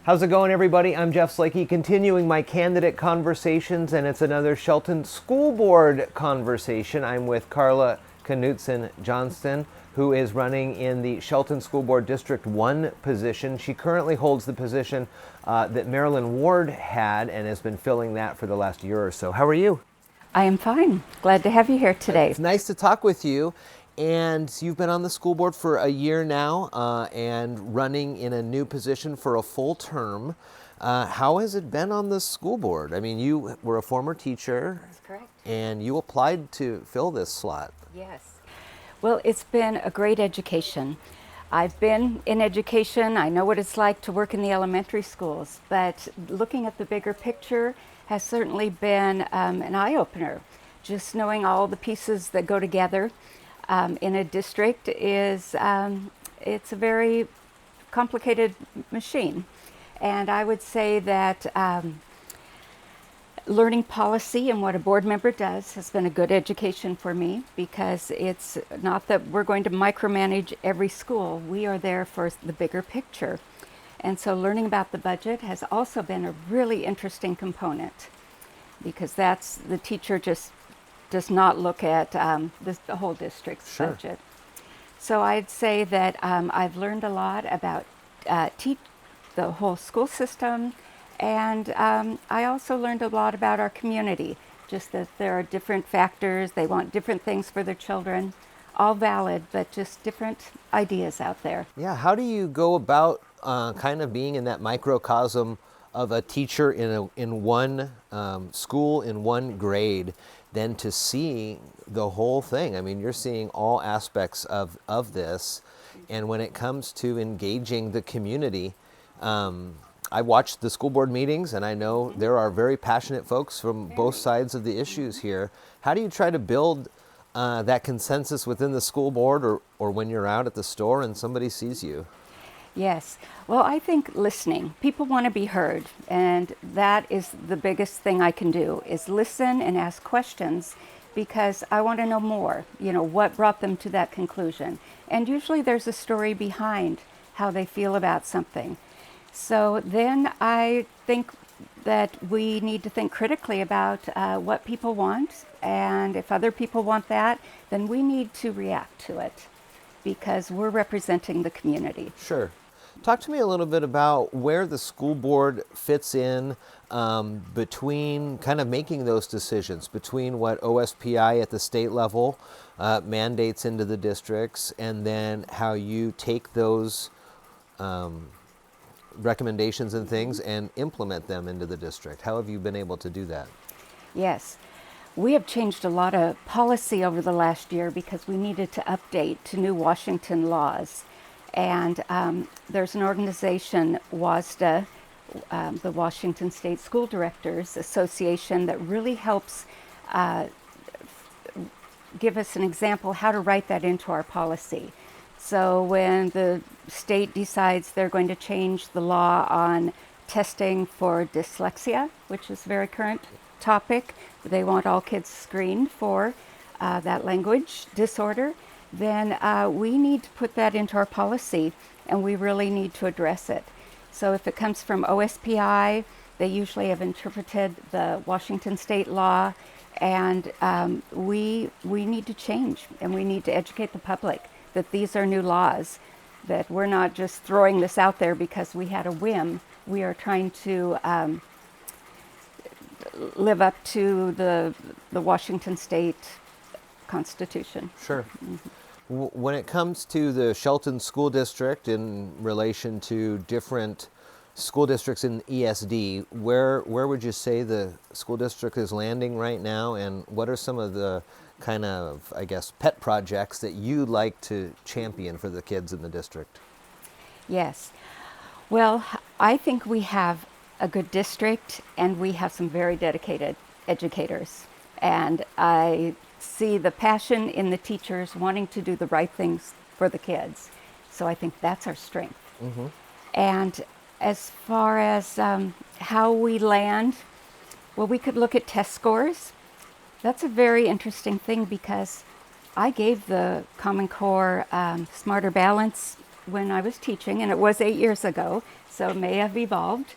How's it going, everybody? I'm Jeff Slakey, continuing my candidate conversations, and it's another Shelton School Board conversation. I'm with Karla Knudsen-Johnston, who is running in the Shelton School Board District 1 position. She currently holds the position that Marilyn Ward had and has been filling that for the last year or so. How are you? I am fine. Glad to have you here today. It's nice to talk with you. And you've been on the school board for a year now and running in a new position for a full term. How has it been on the school board? I mean, you were a former teacher. That's correct. And you applied to fill this slot. Yes. Well, it's been a great education. I've been in education. I know what it's like to work in the elementary schools, but looking at the bigger picture has certainly been an eye-opener. Just knowing all the pieces that go together in a district is, it's a very complicated machine. And I would say that learning policy and what a board member does has been a good education for me, because it's not that we're going to micromanage every school. We are there for the bigger picture. And so learning about the budget has also been a really interesting component, because that's the teacher just does not look at the whole district's budget. So I'd say that I've learned a lot about the whole school system, and I also learned a lot about our community, just that there are different factors. They want different things for their children, all valid, but just different ideas out there. Yeah, how do you go about kind of being in that microcosm of a teacher in one school, in one grade, then to see the whole thing? I mean, you're seeing all aspects of this. And when it comes to engaging the community, I watched the school board meetings, and I know there are very passionate folks from both sides of the issues here. How do you try to build that consensus within the school board, or when you're out at the store and somebody sees you? Yes. Well, I think listening. People want to be heard, and that is the biggest thing I can do, is listen and ask questions, because I want to know more, what brought them to that conclusion. And usually there's a story behind how they feel about something. So then I think that we need to think critically about what people want, and if other people want that, then we need to react to it, because we're representing the community. Sure. Talk to me a little bit about where the school board fits in between kind of making those decisions, between what OSPI at the state level mandates into the districts, and then how you take those recommendations and things and implement them into the district. How have you been able to do that? Yes. We have changed a lot of policy over the last year because we needed to update to new Washington laws. And there's an organization, WASDA, the Washington State School Directors Association, that really helps give us an example how to write that into our policy. So when the state decides they're going to change the law on testing for dyslexia, which is a very current topic, they want all kids screened for that language disorder, then we need to put that into our policy, and we really need to address it. So if it comes from OSPI, they usually have interpreted the Washington state law, and we need to change, and we need to educate the public that these are new laws, that we're not just throwing this out there because we had a whim. We are trying to live up to the Washington state Constitution. Sure. When it comes to the Shelton School District in relation to different school districts in ESD, where would you say the school district is landing right now, and what are some of the kind of, I guess, pet projects that you'd like to champion for the kids in the district? Yes. Well, I think we have a good district, and we have some very dedicated educators. And I see the passion in the teachers wanting to do the right things for the kids. So I think that's our strength. Mm-hmm. And as far as how we land, well, we could look at test scores. That's a very interesting thing, because I gave the Common Core Smarter Balance when I was teaching, and it was 8 years ago, so it may have evolved.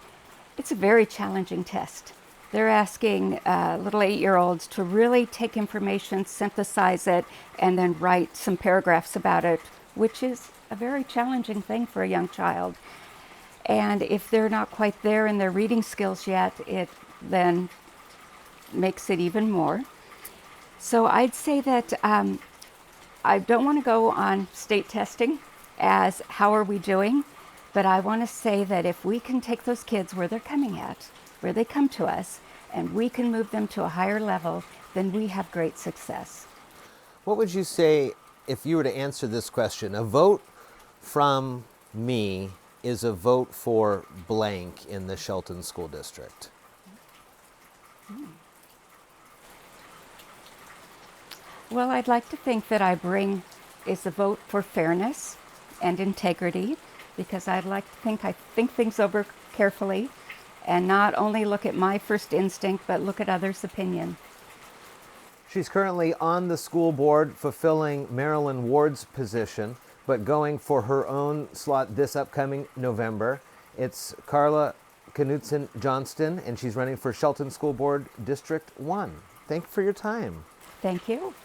It's a very challenging test. They're asking little 8-year-olds to really take information, synthesize it, and then write some paragraphs about it, which is a very challenging thing for a young child. And if they're not quite there in their reading skills yet, it then makes it even more. So I'd say that I don't want to go on state testing as how are we doing, but I want to say that if we can take those kids where they're coming at, where they come to us, and we can move them to a higher level, then we have great success. What would you say if you were to answer this question? A vote from me is a vote for blank in the Shelton School District. Well, I'd like to think that I bring is a vote for fairness and integrity, because I'd like to think I think things over carefully and not only look at my first instinct, but look at others' opinion. She's currently on the school board fulfilling Marilyn Ward's position, but going for her own slot this upcoming November. It's Karla Knudsen-Johnston, and she's running for Shelton School Board District 1. Thank you for your time. Thank you.